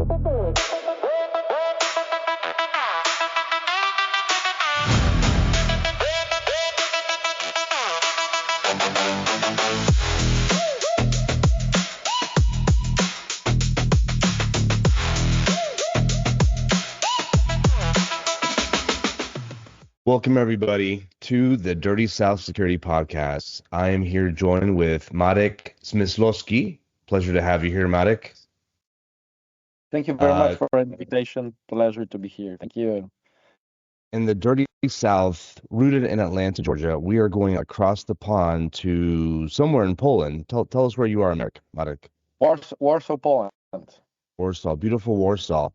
Welcome, everybody, to the Dirty South Security Podcast. I am here joined with Marek Zmysłowski. Pleasure to have you here, Marek. Thank you very much for the invitation. Pleasure to be here. Thank you. In the Dirty South, rooted in Atlanta, Georgia, we are going across the pond to somewhere in Poland. Tell us where you are, Marek. Warsaw, Poland. Warsaw, beautiful Warsaw.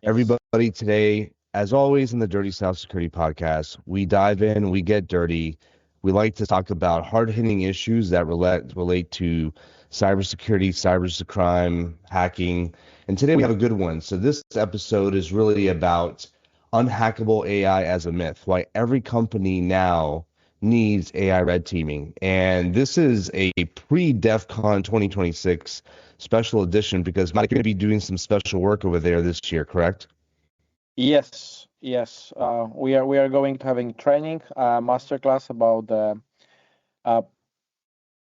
Yes. Everybody, today, as always in the Dirty South Security Podcast, we dive in, we get dirty. We like to talk about hard-hitting issues that relate to cybersecurity, cybercrime, hacking. And today we have a good one. So this episode is really about unhackable AI as a myth, why every company now needs AI red teaming. And this is a pre-DEF CON 2026 special edition because, Mike, you're going to be doing some special work over there this year, correct? Yes. We are going to having training, masterclass about the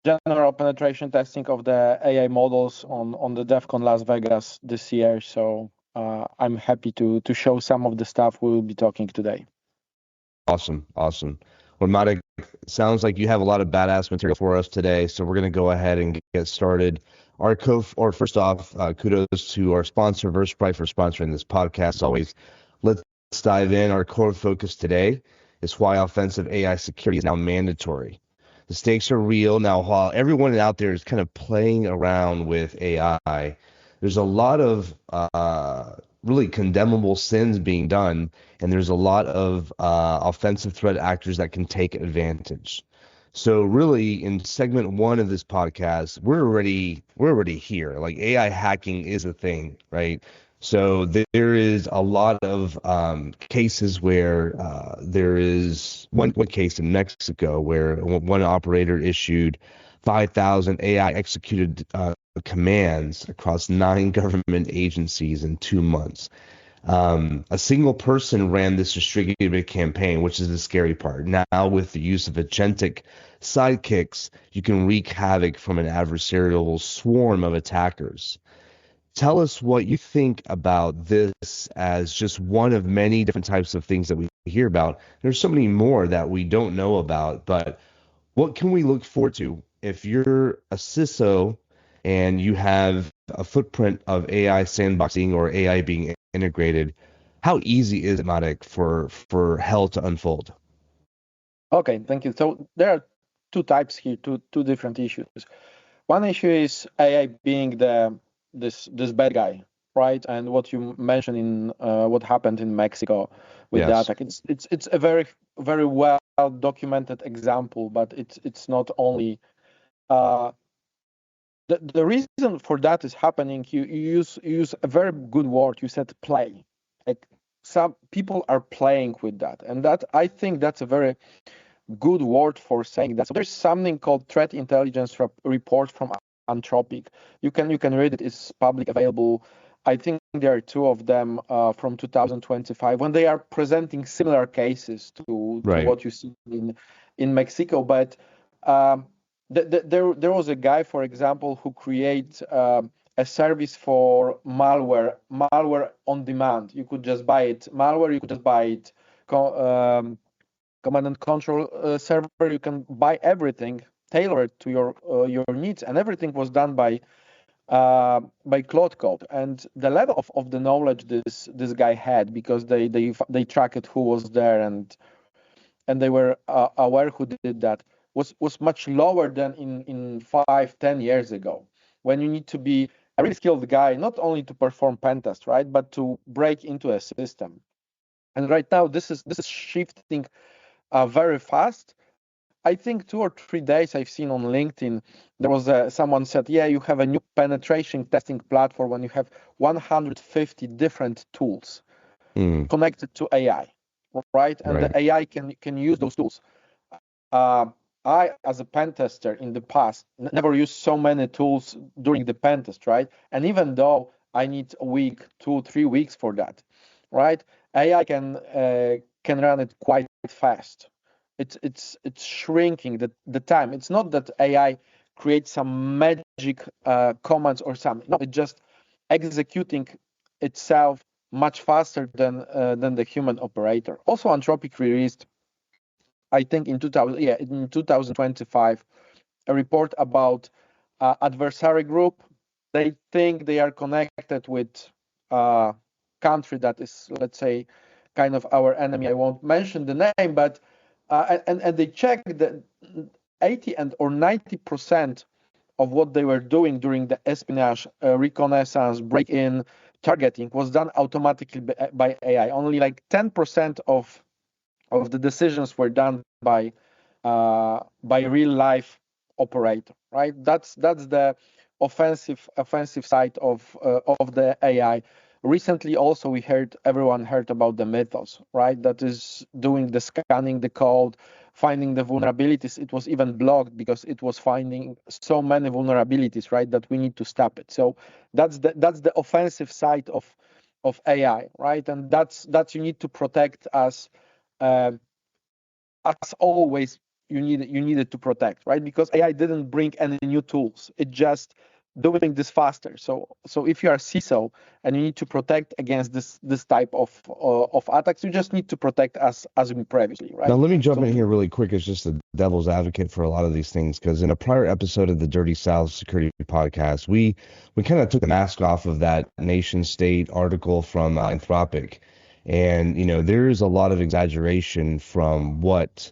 general penetration testing of the AI models on the DEF CON Las Vegas this year. So I'm happy to show some of the stuff we will be talking today. Awesome. Well, Marek, sounds like you have a lot of badass material for us today, so we're going to go ahead and get started. First off, kudos to our sponsor, Versprite, for sponsoring this podcast. As always, let's dive in. Our core focus today is why offensive AI security is now mandatory. The stakes are real. Now, while everyone out there is kind of playing around with AI, there's a lot of really condemnable sins being done, and there's a lot of offensive threat actors that can take advantage. So really, in segment one of this podcast, we're already here. Like, AI hacking is a thing, right? So there is a lot of cases where there is one case in Mexico where one operator issued 5,000 AI executed commands across 9 government agencies in 2 months. A single person ran this distributed campaign, which is the scary part. Now, with the use of agentic sidekicks, you can wreak havoc from an adversarial swarm of attackers. Tell us what you think about this as just one of many different types of things that we hear about. There's so many more that we don't know about, but what can we look forward to if you're a CISO and you have a footprint of AI sandboxing or AI being integrated? How easy is it, Marek, for hell to unfold? Okay, thank you. So there are two types here, two different issues. One issue is AI being this bad guy, right? And what you mentioned in what happened in Mexico with the attack, it's a very, very well documented example, but it's not only the reason for that is happening. You use a very good word. You said play. Like, some people are playing with that, and that, I think, that's a very good word for saying that. So there's something called threat intelligence report from Anthropic. You can read it. It's public available. I think there are 2 of them from 2025 when they are presenting similar cases to what you see in Mexico. But there was a guy, for example, who creates a service for malware on demand. You could just buy it. Malware, you could just buy it. Command and control server, you can buy everything tailored to your needs, and everything was done by Cloud Code. And the level of the knowledge this guy had, because they tracked who was there and they were aware who did that, was much lower than in 5-10 years ago, when you need to be a really skilled guy not only to perform pen test, right, but to break into a system. And right now this is shifting very fast. I think 2 or 3 days I've seen on LinkedIn, there was someone said, yeah, you have a new penetration testing platform when you have 150 different tools connected to AI, right? And the AI can use those tools. I, as a pen tester in the past, never used so many tools during the pen test, right? And even though I need a week, 2, 3 weeks for that, right? AI can run it quite fast. It's shrinking the time. It's not that AI creates some magic commands or something. No, it's just executing itself much faster than the human operator. Also, Anthropic released, I think in 2025, a report about adversary group. They think they are connected with a country that is, let's say, kind of our enemy. I won't mention the name, but and they checked that 80 and or 90% of what they were doing during the espionage, reconnaissance, break-in, targeting was done automatically by AI. Only like 10% of the decisions were done by real life operator, right? That's the offensive side of the AI. Recently, also everyone heard about the Mythos, right? That is doing the scanning the code, finding the vulnerabilities. It was even blocked because it was finding so many vulnerabilities, right? That we need to stop it. So that's the offensive side of AI, right? And that's you need to protect uh, as always you needed to protect, right? Because AI didn't bring any new tools. It just doing this faster. So if you are CISO and you need to protect against this type of attacks, you just need to protect as we previously, Now, right? let me jump So in here really quick as just the devil's advocate for a lot of these things, because in a prior episode of the Dirty South Security Podcast, we kind of took the mask off of that nation state article from Anthropic. And, there is a lot of exaggeration from what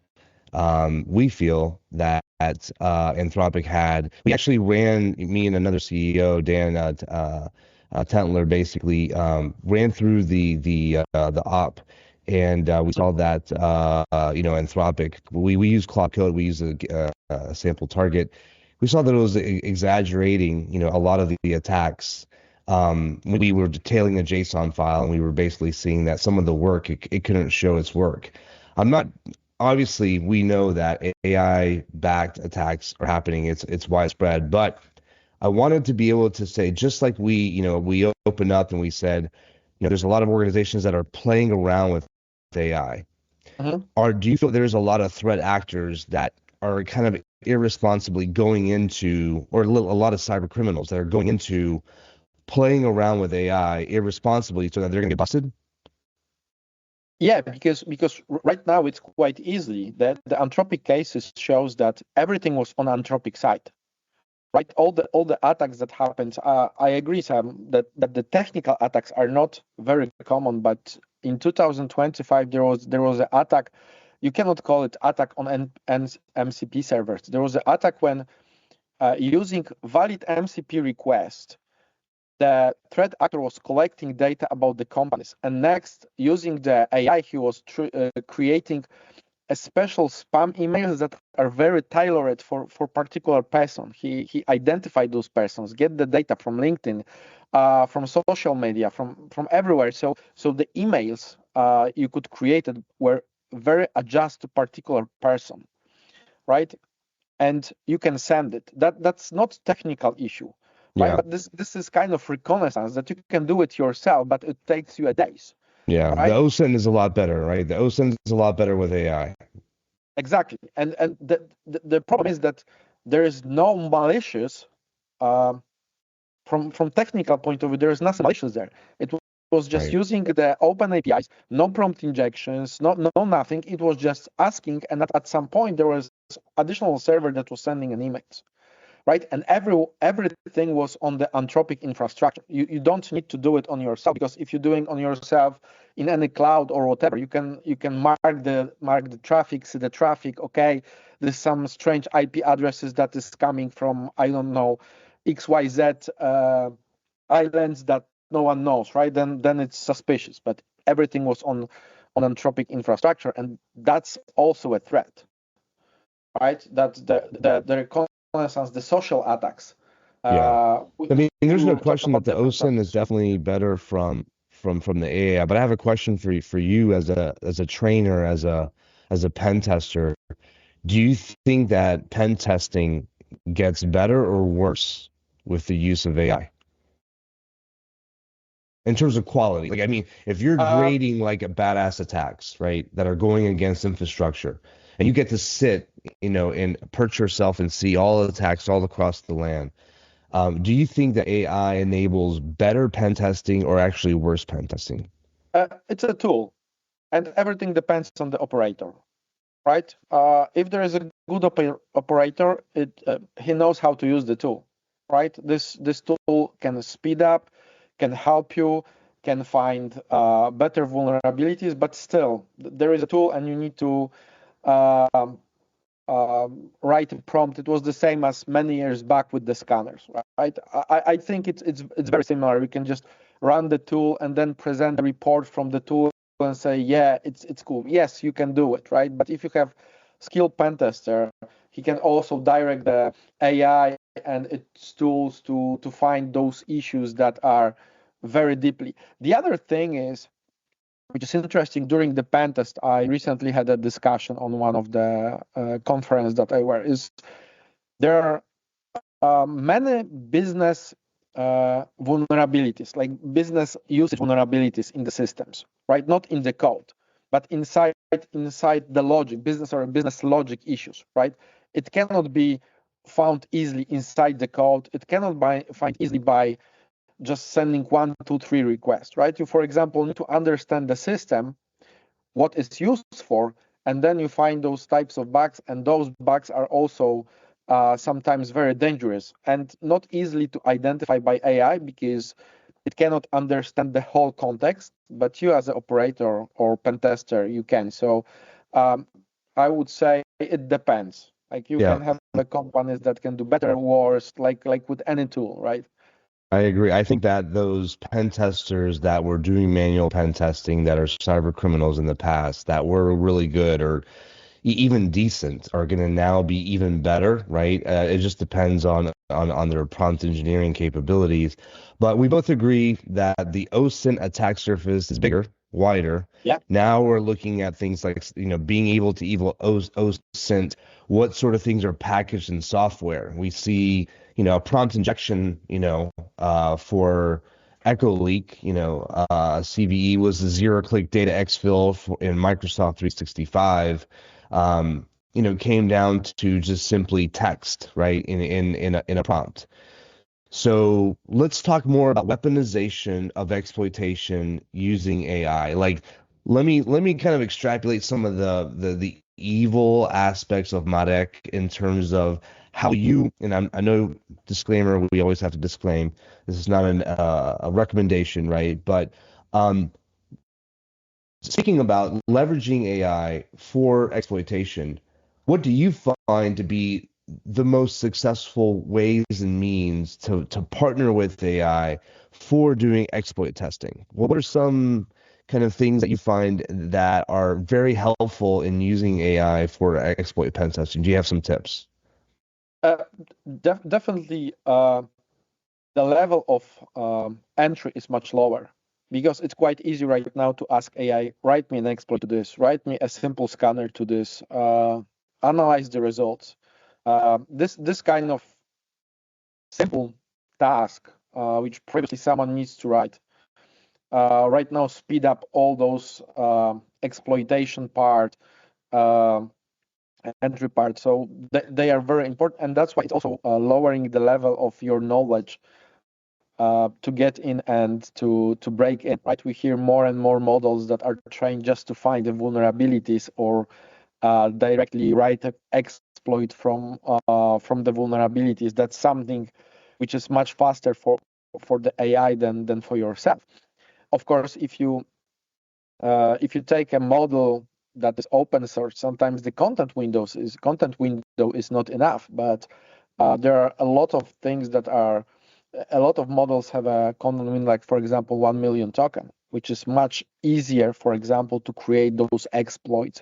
we feel that Anthropic had. We actually ran, me and another CEO, Dan Tentler, basically ran through the op, and we saw that Anthropic. We use Claude Code. We use a sample target. We saw that it was exaggerating, a lot of the attacks. We were detailing a JSON file, and we were basically seeing that some of the work it couldn't show its work. I'm not Obviously, we know that AI-backed attacks are happening. It's widespread, but I wanted to be able to say, just like we opened up and we said, there's a lot of organizations that are playing around with AI. mhm. Or do you feel there's a lot of threat actors that are kind of irresponsibly going into, or a lot of cyber criminals that are going into playing around with AI irresponsibly so that they're going to get busted? Yeah, because right now it's quite easy that the Anthropic cases shows that everything was on Anthropic side, right? All the attacks that happened. I agree, Sam, that the technical attacks are not very common, but in 2025 there was an attack. You cannot call it attack on MCP servers. There was an attack when using valid MCP request, the threat actor was collecting data about the companies, and next, using the AI, he was creating a special spam emails that are very tailored for particular person. He identified those persons, get the data from LinkedIn, from social media, from everywhere. So the emails you could create it were very adjust to particular person, right? And you can send it. That's not technical issue, right? Yeah. But this is kind of reconnaissance that you can do it yourself, but it takes you a days, Yeah, the right? OSINT is a lot better, right? The OSINT is a lot better with AI. Exactly. And the problem is that there is no malicious um, from technical point of view. There is nothing malicious there. It was just Right. using the open APIs, no prompt injections, no nothing. It was just asking, and at some point there was additional server that was sending an email, right? And everything was on the Anthropic infrastructure. You don't need to do it on yourself, because if you're doing on yourself in any cloud or whatever, you can mark the traffic, see the traffic. Okay, there's some strange IP addresses that is coming from, I don't know, XYZ islands that no one knows, right? Then it's suspicious. But everything was on Anthropic infrastructure, and that's also a threat, right? That the reconnaissance, the social attacks. Yeah. We, I mean, we there's no will talk question that about the them in OSINT is practice. definitely better from the AI. But I have a question for you as a trainer, as a pen tester. Do you think that pen testing gets better or worse with the use of AI? in terms of quality? Like, I mean, if you're Uh, grading like a badass attacks, right, that are going against infrastructure, and you get to sit, and perch yourself and see all the attacks all across the land, do you think that AI enables better pen testing or actually worse pen testing? it's a tool, and everything depends on the operator, right? If there is a good operator, he knows how to use the tool, right? This tool can speed up, can help you, can find better vulnerabilities, but still, there is a tool, and you need to um, write a prompt. It was the same as many years back with the scanners, right? I think it's very similar. We can just run the tool and then present the report from the tool and say, yeah, it's cool. Yes, you can do it, right? But if you have skilled pen tester, he can also direct the AI and its tools to find those issues that are very deeply. The other thing is, which is interesting, during the pen test, I recently had a discussion on one of the conference that I were, is there are many business vulnerabilities, like business usage vulnerabilities in the systems, right? Not in the code, but inside the logic, business or business logic issues, right? It cannot be found easily inside the code. It cannot be found easily by just sending 1, 2, 3 requests, right? You, for example, need to understand the system, what it's used for, and then you find those types of bugs, and those bugs are also sometimes very dangerous and not easily to identify by AI because it cannot understand the whole context, but you as an operator or pen tester, you can. So um, I would say it depends. Like you Yeah, can have the companies that can do better or worse, like with any tool, right? I agree. I think that those pen testers that were doing manual pen testing that are cyber criminals in the past that were really good or even decent are going to now be even better, right? It just depends on their prompt engineering capabilities. But we both agree that the OSINT attack surface is bigger, wider. Yeah. Now we're looking at things like, being able to evil OSINT, what sort of things are packaged in software. We see, a prompt injection, for Echo Leak, CVE was the zero-click data exfil in Microsoft 365. Came down to just simply text, right, in a prompt. So let's talk more about weaponization of exploitation using AI. Like, let me kind of extrapolate some of the evil aspects of Marek in terms of how you, and I know, disclaimer, we always have to disclaim this is not a recommendation, right? But speaking about leveraging AI for exploitation, what do you find to be the most successful ways and means to partner with AI for doing exploit testing? What are some kind of things that you find that are very helpful in using AI for exploit pen testing? Do you have some tips? Uh, Definitely, the level of entry is much lower because it's quite easy right now to ask AI, write me an exploit to this, write me a simple scanner to this, analyze the results. This kind of simple task, which previously someone needs to write, right now speed up all those exploitation part, uh, entry part. So they are very important, and that's why it's also lowering the level of your knowledge to get in and to break in, right? We hear more and more models that are trained just to find the vulnerabilities or directly write an exploit from the vulnerabilities. That's something which is much faster for the AI than for yourself. Of course, if you take a model that is open source, sometimes the content window is not enough, but there are a lot of things that are a lot of models have a content window, like for example 1 million token, which is much easier, for example, to create those exploits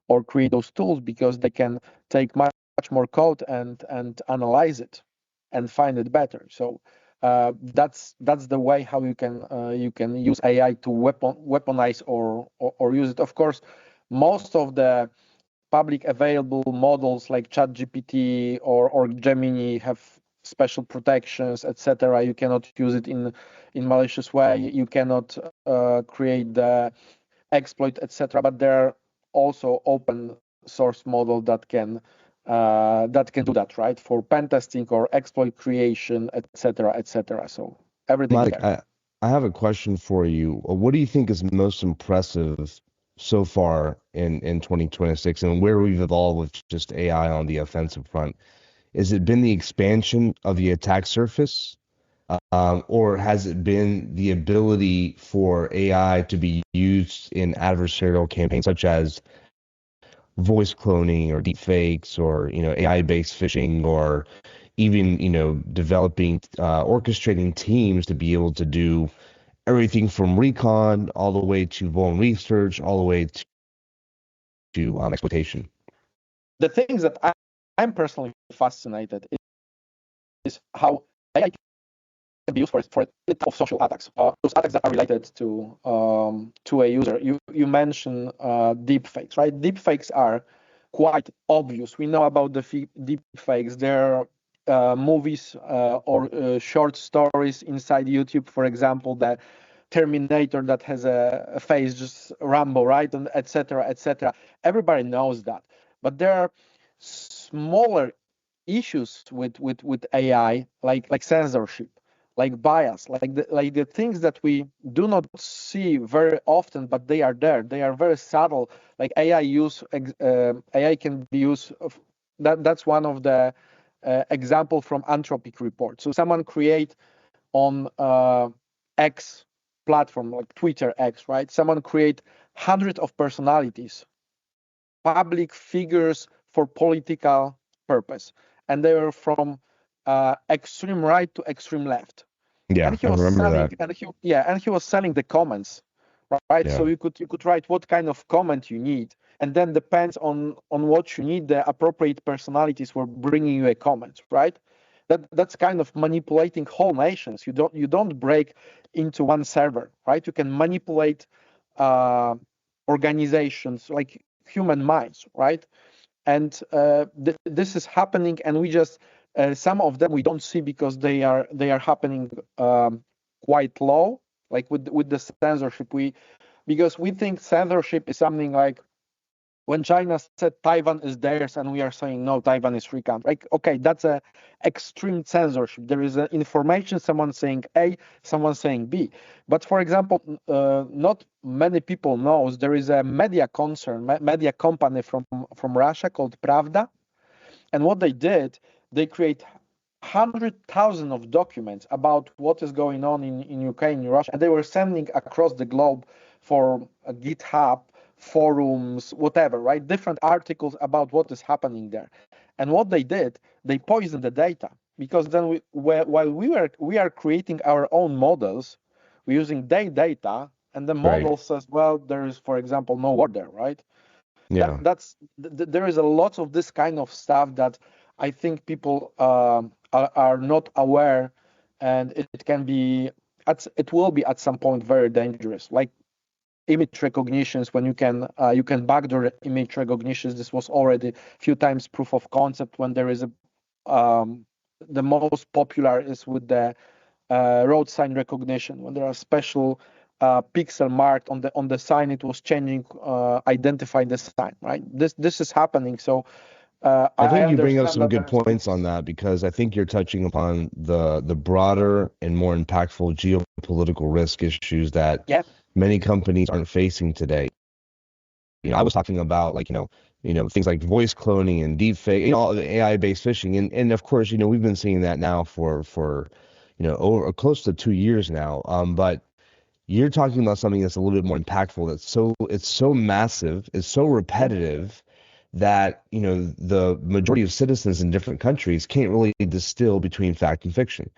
or create those tools because they can take much more code and analyze it and find it better. So that's the way how you can use AI to weaponize or use it. Of course, most of the public available models like ChatGPT or Gemini have special protections, etc. You cannot use it in malicious way. You cannot create the exploit, etc. But there are also open source model that can do that, right? For pen testing or exploit creation, etc., etc. So everything is Mike, there. I have a question for you. What do you think is most impressive so far in 2026 and where we've evolved with just AI on the offensive front? Has it been the expansion of the attack surface, or has it been the ability for AI to be used in adversarial campaigns such as voice cloning or deepfakes or AI-based phishing or even developing orchestrating teams to be able to do everything from recon all the way to vuln research all the way to exploitation. The things that I'm personally fascinated is how AI can be used for of social attacks. Those attacks that are related to a user. You mentioned deepfakes, right? Deepfakes are quite obvious. We know about the deepfakes. There are movies or short stories inside YouTube, for example, the Terminator that has a face just Rambo, right, and etc. etc. Everybody knows that, but there are smaller issues with AI, like censorship, like bias, like the things that we do not see very often, but they are there. They are very subtle. Like AI can be used. That's one of the example from Anthropic report. So someone create on X platform like Twitter X, right? Someone create hundreds of personalities, public figures for political purpose, and they were from extreme right to extreme left. Yeah, And he I was remember selling, that. and he was selling the comments, right? Yeah. So you could write what kind of comment you need, and then depends on what you need, the appropriate personalities were bringing you a comment, right? That's kind of manipulating whole nations. You don't break into one server, right? You can manipulate organizations like human minds, right? And this is happening, and we just some of them we don't see because they are happening quite low, like with the censorship. Because we think censorship is something like when China said Taiwan is theirs, and we are saying no, Taiwan is free country. Like, okay, that's a extreme censorship. There is information, someone saying A, someone saying B. But for example, not many people knows there is a media concern, media company from Russia called Pravda, and what they did, they create 100,000 of documents about what is going on in Ukraine, in Russia, and they were sending across the globe for GitHub, forums, whatever, right? Different articles about what is happening there. And what they did, they poisoned the data, because then while we are creating our own models, we're using their data, and the Right. model says, well, there is, for example, no war there, right? Yeah. There is a lot of this kind of stuff that I think people are not aware, and it will be at some point very dangerous. Like image recognitions, when you can backdoor image recognitions. This was already a few times proof of concept. When there is the most popular is with the road sign recognition, when there are special pixel marked on the sign, it was changing, identifying the sign, right? This is happening. So I I think you bring up understand some that good there's points on that because I think you're touching upon the broader and more impactful geopolitical risk issues that yeah. many companies aren't facing today. I was talking about like, things like voice cloning and deepfake, all the AI-based phishing. And of course, we've been seeing that now for over close to 2 years now. But you're talking about something that's a little bit more impactful. It's so massive, it's so Yeah. repetitive that, the majority of citizens in different countries can't really distill between fact and fiction.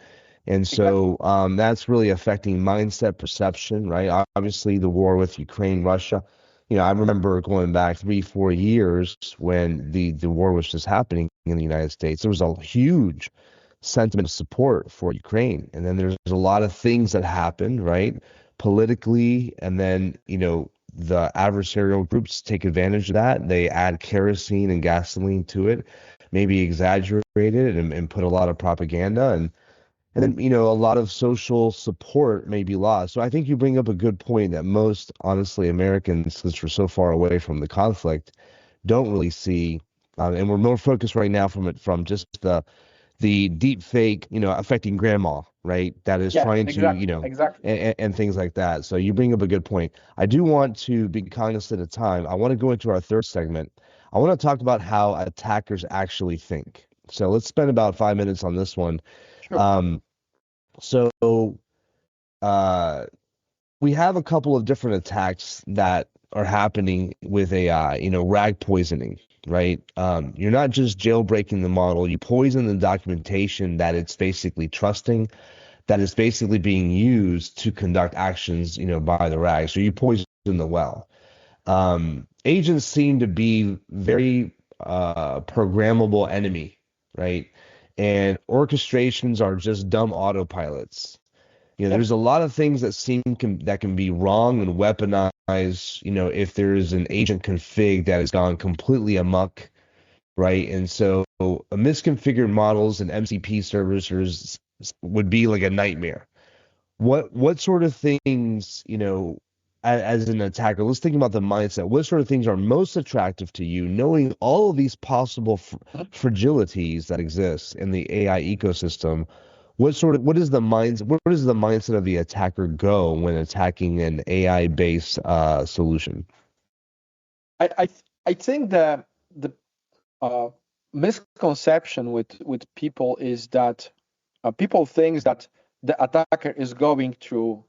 And Exactly. so that's really affecting mindset perception, right? Obviously, the war with Ukraine, Russia. I remember going back 3, 4 years when the war was just happening in the United States. There was a huge sentiment of support for Ukraine. And then there's a lot of things that happened, right? Politically, and then, the adversarial groups take advantage of that. They add kerosene and gasoline to it. maybe exaggerated and put a lot of propaganda, and then, a lot of social support may be lost. So I think you bring up a good point that most, honestly, Americans, since we're so far away from the conflict, don't really see. And we're more focused right now from just the deep fake, affecting grandma, right? That is Yeah, trying to, exactly. and things like that. So you bring up a good point. I do want to be cognizant of time. I want to go into our third segment. I want to talk about how attackers actually think. So let's spend about 5 minutes on this one. Sure. Um, so uh, we have a couple of different attacks that are happening with AI, rag poisoning, right? You're not just jailbreaking the model, you poison the documentation that it's basically trusting, that is basically being used to conduct actions, by the rag. So you poison the well. Agents seem to be very programmable enemy, right? And orchestrations are just dumb autopilots. Yep. There's a lot of things that that can be wrong and weaponized, if there's an agent config that has gone completely amok, right? And so misconfigured models and MCP servers would be like a nightmare. What sort of things, as an attacker, let's think about the mindset. What sort of things are most attractive to you, knowing all of these possible fragilities that exist in the AI ecosystem? What is the where does the mindset of the attacker go when attacking an AI based solution? I think the uh, misconception with people is that people think that the attacker is going through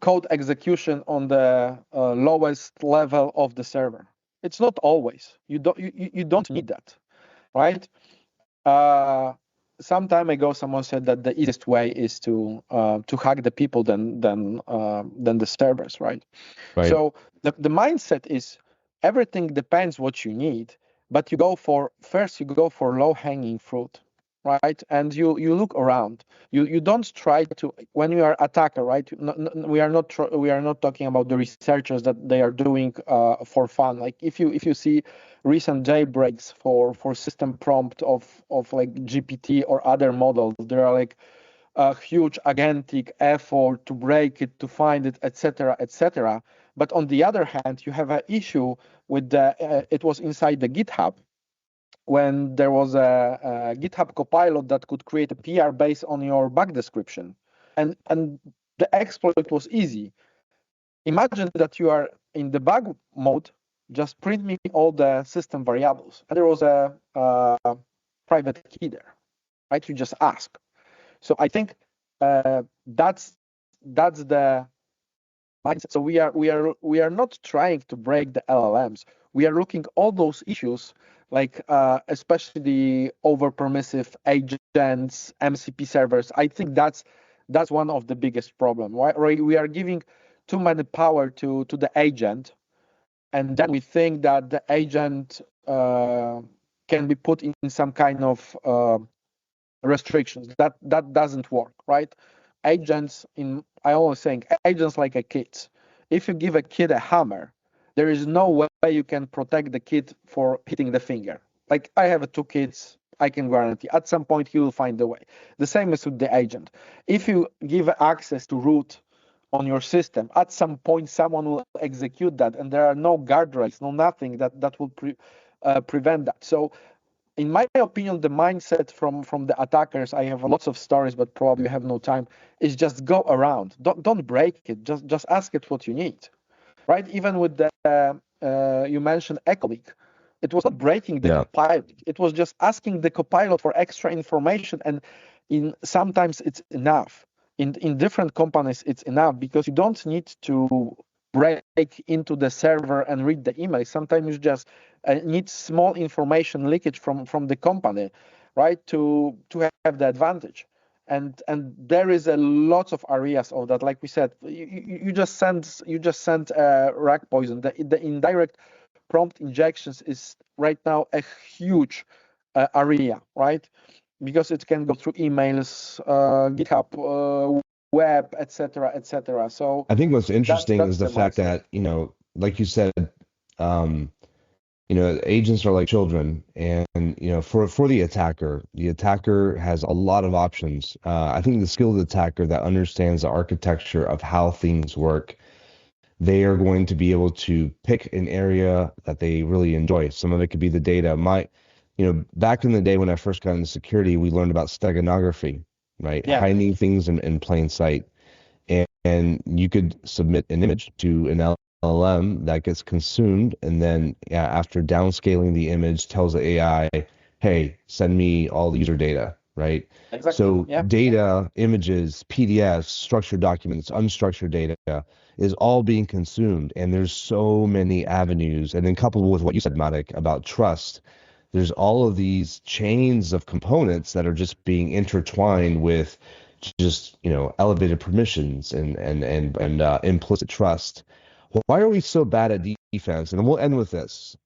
code execution on the lowest level of the server. It's not always. You don't need that, right? Uh, some time ago, someone said that the easiest way is to hack the people than the servers, right? Right. So the mindset is everything depends what you need, but you go for low hanging fruit, right? And you look around. You don't try to when you are attacker, right? We are not talking about the researchers that they are doing for fun. Like if you see recent jailbreaks for system prompt of like GPT or other models, there are like a huge agentic effort to break it, to find it, etc., etc. But on the other hand, you have an issue with it was inside the GitHub when there was a GitHub Copilot that could create a PR based on your bug description, and the exploit was easy. Imagine that you are in debug mode, just print me all the system variables, and there was a private key there, right? You just ask. So I think that's the mindset. So we are not trying to break the LLMs. We are looking all those issues, like especially the over permissive agents, MCP servers. I think that's one of the biggest problem. Right? We are giving too much power to the agent, and then we think that the agent can be put in some kind of restrictions. That doesn't work, right? Agents in I always saying agents like a kid. If you give a kid a hammer, there is no way you can protect the kid for hitting the finger. Like I have two kids, I can guarantee at some point he will find the way. The same is with the agent. If you give access to root on your system, at some point someone will execute that, and there are no guardrails, no nothing that will prevent that. So in my opinion, the mindset from the attackers, I have lots of stories, but probably have no time, is just go around. Don't break it. Just ask it what you need, right? Even with the you mentioned Echo Leak, it was not breaking the Yeah. copilot. It was just asking the copilot for extra information, and in sometimes it's enough. In different companies, it's enough because you don't need to break into the server and read the email. Sometimes you just need small information leakage from the company, right, to have the advantage. And there is a lot of areas of that. Like we said, you just sent rack poison. The indirect prompt injections is right now a huge area, right? Because it can go through emails, GitHub, web, etc., etc. So I think what's interesting that's is the the fact mindset. that, like you said, um, Agents are like children, and for the attacker has a lot of options. I think the skilled attacker that understands the architecture of how things work, they are going to be able to pick an area that they really enjoy. Some of it could be the data. Back in the day when I first got into security, we learned about steganography, right? Yeah, Hiding things in plain sight. And you could submit an image to an LLM that gets consumed, and then after downscaling the image, tells the AI, "Hey, send me all the user data." Right? exactly. So Yeah. data, images, PDFs, structured documents, unstructured data is all being consumed, and there's so many avenues. And then coupled with what you said, Marek, about trust, there's all of these chains of components that are just being intertwined with just elevated permissions and implicit trust. Why are we so bad at defense? And we'll end with this.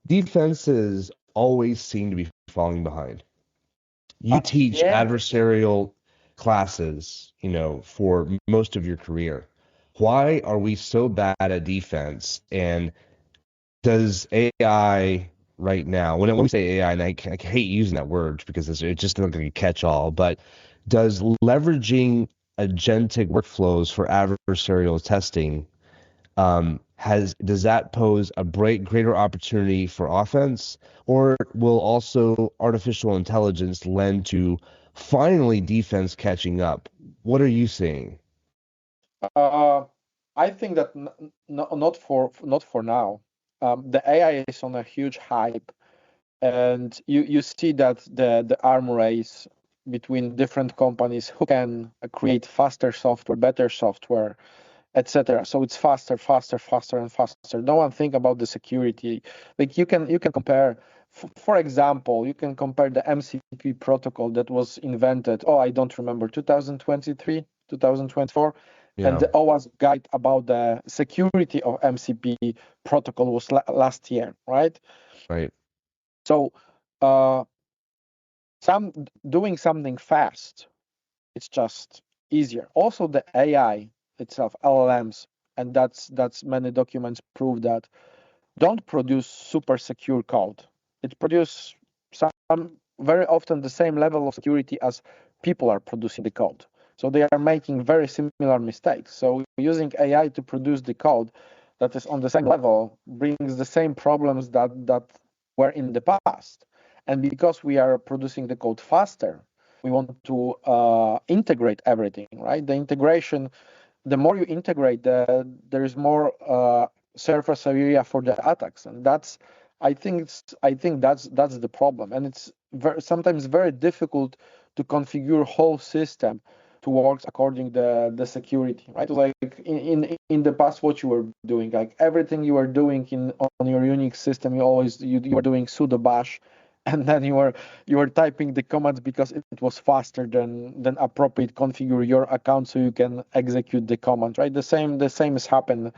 Defenses always seem to be falling behind. You teach Yeah. adversarial classes, for most of your career. Why are we so bad at defense? And does AI right now, when we say AI, and I hate using that word because it just looks like a catch-all, but does leveraging agentic workflows for adversarial testing does that pose a greater opportunity for offense, or will also artificial intelligence lend to finally defense catching up? What are you seeing? Uh, I think that not for now. The AI is on a huge hype, and you see that the arm race between different companies who can create faster software, better software, etc. So it's faster, faster, faster, and faster. No one think about the security. Like you can compare, for example, you can compare the MCP protocol that was invented. Oh, I don't remember, 2023, 2024, and Yeah, the OWASP guide about the security of MCP protocol was last year, right? right. So, uh, doing something fast, it's just easier. Also, the AI itself, LLMs, and that's many documents prove that don't produce super secure code. It produces some very often the same level of security as people are producing the code. So they are making very similar mistakes. So using AI to produce the code that is on the same level brings the same problems that were in the past. And because we are producing the code faster, we want to integrate everything, right? The integration, the more you integrate, there is more surface area for the attacks, and I think that's the problem, and it's sometimes very difficult to configure whole system to work according the security, right? Like in the past, what you were doing, like everything you were doing on your Unix system, you were doing sudo bash, and then you were typing the commands because it was faster than appropriate configure your account so you can execute the command, right? The same has happened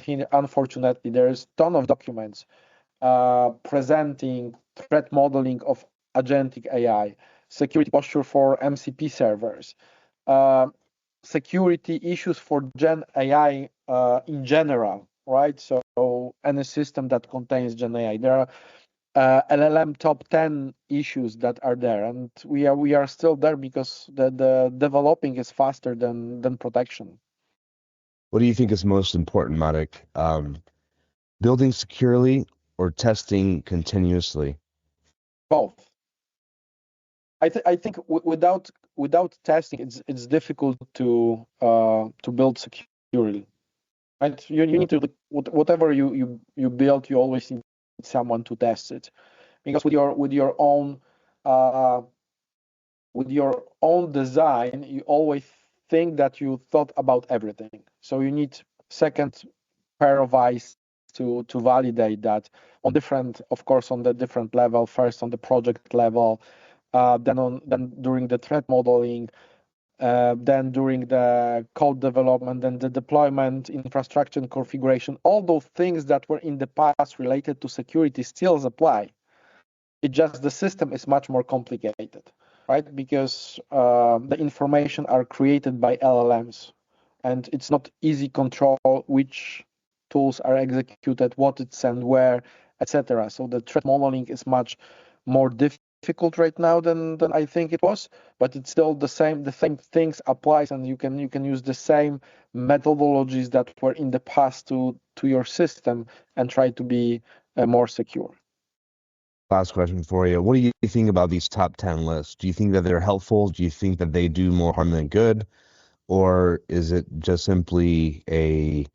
here. Unfortunately, there's ton of documents presenting threat modeling of agentic AI, security posture for MCP servers, uh, security issues for Gen AI in general, right? So any system that contains Gen AI, there are LLM top 10 issues that are there, and we are still there because the developing is faster than protection. What do you think is most important, Marek? Building securely or testing continuously? Both. I think without testing, it's difficult to build securely. Right? You need to, whatever you build, you always need someone to test it, because uh, with your own design, you always think that you thought about everything. So you need second pair of eyes to validate that on different, of course, on the different level. First on the project level, then during the threat modeling, then during the code development, then the deployment, infrastructure and configuration. All those things that were in the past related to security still apply. It just the system is much more complicated, right? Because the information are created by LLMs, and it's not easy control which tools are executed, what it's and where, etc. So the threat modeling is much more difficult right now than I think it was, but it's still the same things applies, and you can use the same methodologies that were in the past to your system and try to be more secure. Last question for you. What do you think about these top 10 lists? Do you think that they're helpful? Do you think that they do more harm than good? Or is it just simply a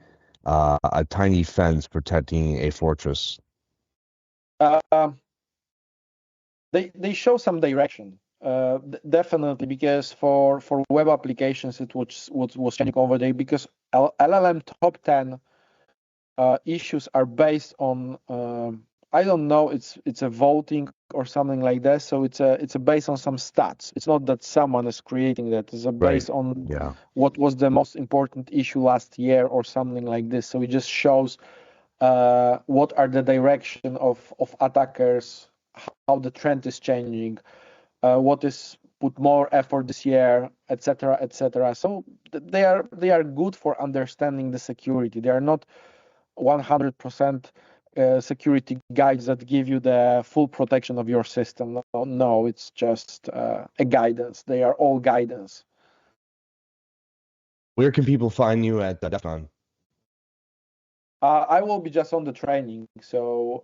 tiny fence protecting a fortress? They show some direction, definitely, because for web applications it was changing over there, because LLM top 10 issues are based on I don't know, it's a voting or something like that. So it's a based on some stats. It's not that someone is creating that. It's based on what was the most important issue last year or something like this. So it just shows what are the direction of attackers, how the trend is changing, what is put more effort this year, etc., etc. So they are good for understanding the security. They are not 100% security guides that give you the full protection of your system. No, it's just a guidance. They are all guidance. Where can people find you at DEF CON? I will be just on the training. So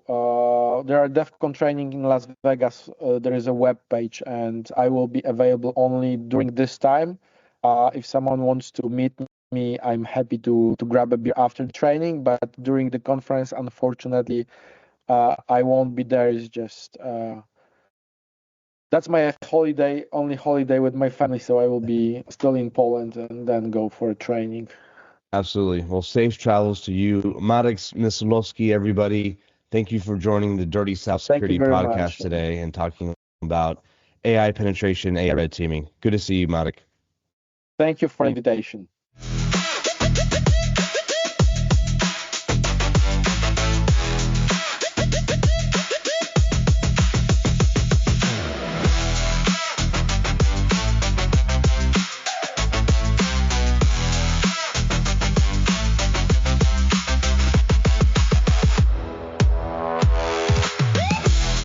there are DEF CON training in Las Vegas. There is a web page, and I will be available only during this time. If someone wants to meet me, I'm happy to grab a beer after the training. But during the conference, unfortunately, I won't be there. It's just that's my only holiday with my family. So I will be still in Poland and then go for a training. Absolutely. Well, safe travels to you. Marek Zmysłowski, everybody. Thank you for joining the Dirty South Security podcast today and talking about AI penetration, AI red teaming. Good to see you, Marek. Thank you for the invitation.